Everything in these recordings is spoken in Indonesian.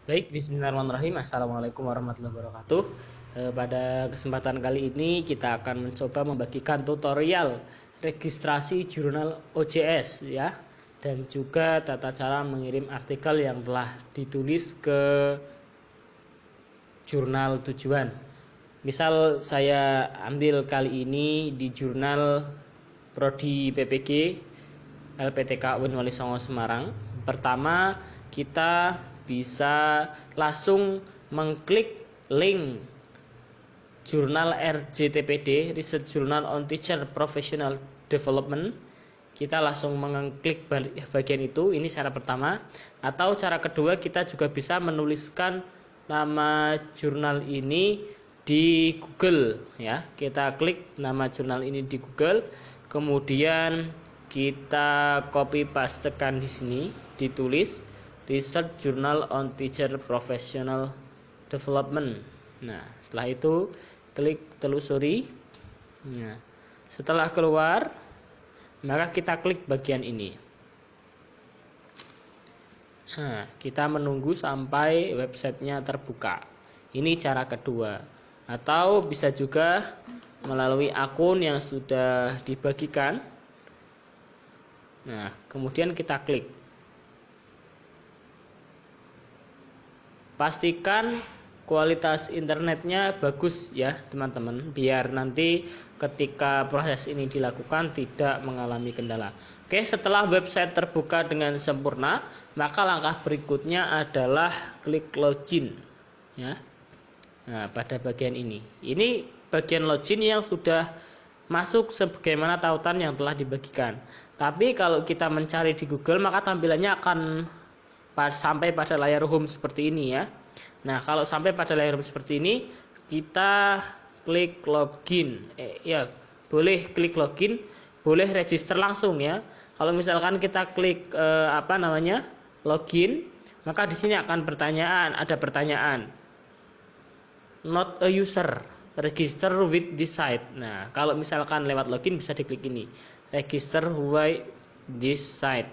Baik, bismillahirrahmanirrahim. Assalamualaikum warahmatullahi wabarakatuh. Pada kesempatan kali ini kita akan mencoba membagikan tutorial registrasi jurnal OJS ya, dan juga tata cara mengirim artikel yang telah ditulis ke jurnal tujuan. Misal saya ambil kali ini di jurnal Prodi PPG LPTK UIN Wali Songo Semarang. Pertama, kita bisa langsung mengklik link jurnal RJTPD, Research Journal on Teacher Professional Development. Kita langsung mengklik bagian itu. Ini cara pertama. Atau cara kedua, kita juga bisa menuliskan nama jurnal ini di Google ya. Kita klik nama jurnal ini di Google, kemudian kita copy pastekan di sini, ditulis Research Journal on Teacher Professional Development. Nah, setelah itu klik telusuri. Nah, setelah keluar, maka kita klik bagian ini. Nah, kita menunggu sampai websitenya terbuka. Ini cara kedua. Atau bisa juga melalui akun yang sudah dibagikan. Nah, kemudian kita klik. Pastikan kualitas internetnya bagus ya teman-teman, biar nanti ketika proses ini dilakukan tidak mengalami kendala. Oke, setelah website terbuka dengan sempurna, maka langkah berikutnya adalah klik login ya. Nah, pada bagian ini bagian login yang sudah masuk sebagaimana tautan yang telah dibagikan. Tapi kalau kita mencari di Google, maka tampilannya akan sampai pada layar home seperti ini ya. Nah, kalau sampai pada layar home seperti ini, kita klik login. Ya, boleh klik login, boleh register langsung ya. Kalau misalkan kita klik login, maka di sini akan ada pertanyaan. Not a user, register with this site. Nah, kalau misalkan lewat login bisa diklik ini, register with this site.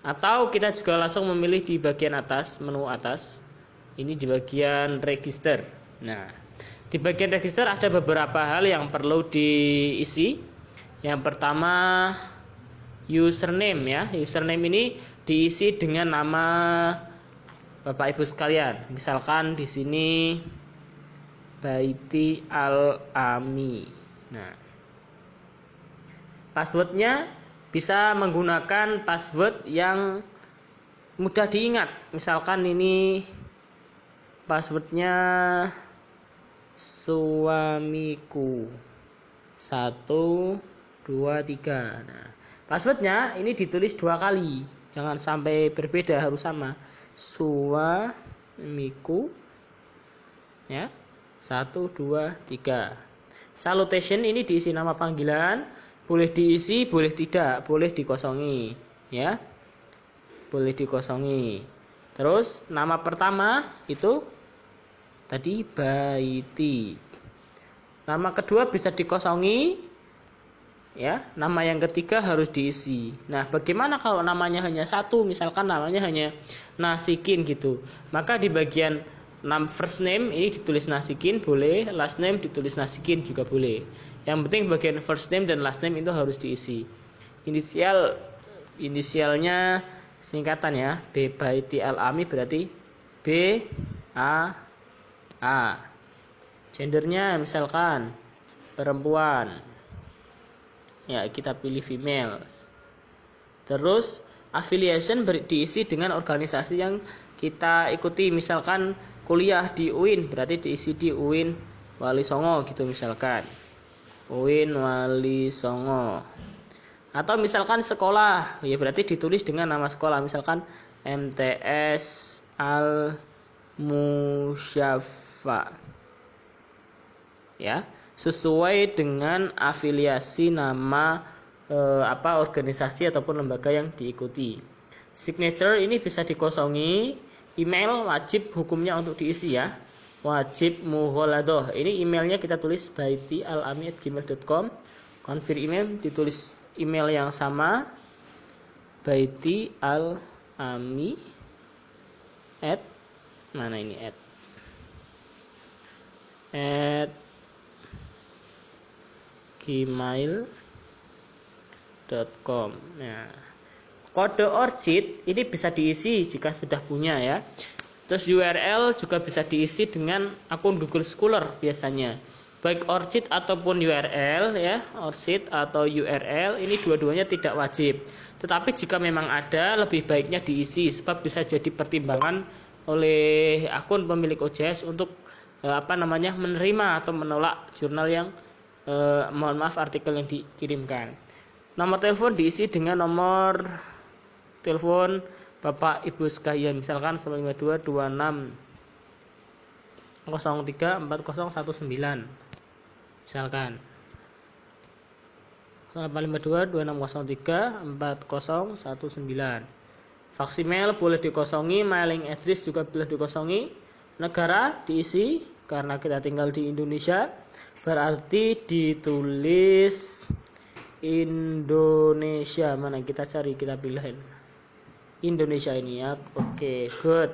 Atau kita juga langsung memilih di bagian atas, menu atas. Ini di bagian register. Nah, di bagian register ada beberapa hal yang perlu diisi. Yang pertama, username ya. Username ini diisi dengan nama Bapak Ibu sekalian. Misalkan di sini Baiti Al-Ami. Nah, passwordnya bisa menggunakan password yang mudah diingat. Misalkan ini passwordnya suamiku 1, 2, 3. Nah, passwordnya ini ditulis 2 kali, jangan sampai berbeda, harus sama. Suamiku ya, 1, 2, 3. Salutation ini diisi nama panggilan. Boleh diisi, boleh tidak, boleh dikosongi ya. Boleh dikosongi. Terus nama pertama itu tadi Baiti. Nama kedua bisa dikosongi ya. Nama yang ketiga harus diisi. Nah, bagaimana kalau namanya hanya satu, misalkan namanya hanya Nasikin gitu. Maka di bagian first name ini ditulis Nasikin boleh, last name ditulis Nasikin juga boleh. Yang penting bagian first name dan last name itu harus diisi. Inisialnya singkatan ya, B Baiti Al-Ami berarti B A A. Gendernya misalkan perempuan. Ya, kita pilih female. Terus affiliation diisi dengan organisasi yang kita ikuti. Misalkan kuliah di UIN berarti diisi di UIN Wali Songo gitu misalkan. UIN Wali Songo. Atau misalkan sekolah, ya berarti ditulis dengan nama sekolah, misalkan MTS Al Musyafa. Ya, sesuai dengan afiliasi nama organisasi ataupun lembaga yang diikuti. Signature ini bisa dikosongi. Email wajib hukumnya untuk diisi ya. Wajib mughaladoh. Ini emailnya kita tulis baitialami@gmail.com. Konfir email ditulis email yang sama, baitialami@ mana ini at gmail.com. Nah, kode ORCID ini bisa diisi jika sudah punya ya. Terus URL juga bisa diisi dengan akun Google Scholar biasanya. Baik ORCID ataupun URL ya, ORCID atau URL ini dua-duanya tidak wajib. Tetapi jika memang ada, lebih baiknya diisi sebab bisa jadi pertimbangan oleh akun pemilik OJS untuk menerima atau menolak jurnal yang artikel yang dikirimkan. Nomor telepon diisi dengan nomor telepon Bapak Ibu sekalian, misalkan 952 26 03 4019 misalkan 852 2603 4019. Fax email boleh dikosongi, mailing address juga boleh dikosongi. Negara diisi karena kita tinggal di Indonesia, berarti ditulis Indonesia. Mana kita cari, kita pilihin Indonesia ini ya. Oke, good.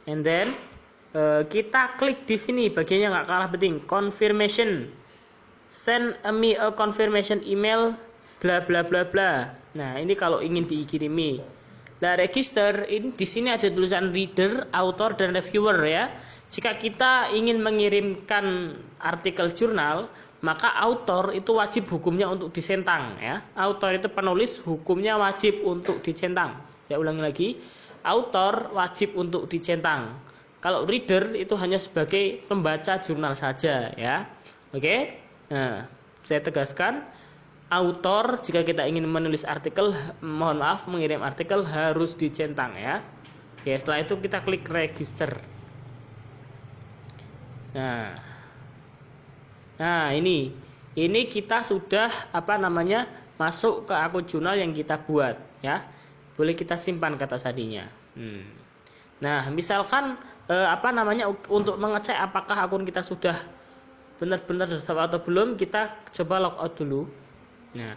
And then kita klik di sini bagiannya nggak kalah penting, confirmation. Send me a confirmation email bla bla bla bla. Nah, ini kalau ingin dikirimi. Nah, register ini di sini ada tulisan reader, author dan reviewer ya. Jika kita ingin mengirimkan artikel jurnal, maka author itu wajib hukumnya untuk dicentang ya. Author itu penulis, hukumnya wajib untuk dicentang. Saya ulangi lagi, author wajib untuk dicentang. Kalau reader itu hanya sebagai pembaca jurnal saja ya. Oke. Nah, saya tegaskan, author jika kita ingin menulis artikel, mengirim artikel harus dicentang ya. Oke, setelah itu kita klik register. Nah, ini kita sudah masuk ke akun jurnal yang kita buat ya. Boleh kita simpan kata sadinya. Nah, misalkan untuk mengecek apakah akun kita sudah benar-benar terdaftar atau belum, kita coba logout dulu. Nah,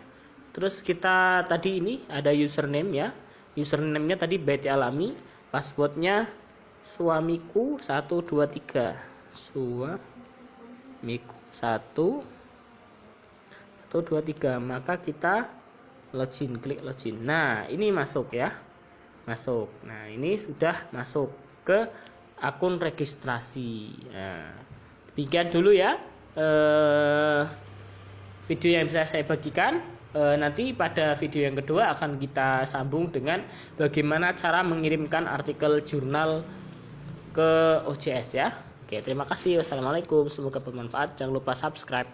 terus kita tadi ini ada username ya. Username-nya tadi Betty Alami, passwordnya suamiku 123. Suamiku 123. Maka kita login, klik login. Nah, ini masuk ya. Masuk. Nah, ini sudah masuk ke akun registrasi. Nah, demikian dulu ya video yang bisa saya bagikan. Nanti pada video yang kedua akan kita sambung dengan bagaimana cara mengirimkan artikel jurnal ke OJS ya. Oke, terima kasih. Wassalamualaikum. Semoga bermanfaat. Jangan lupa subscribe.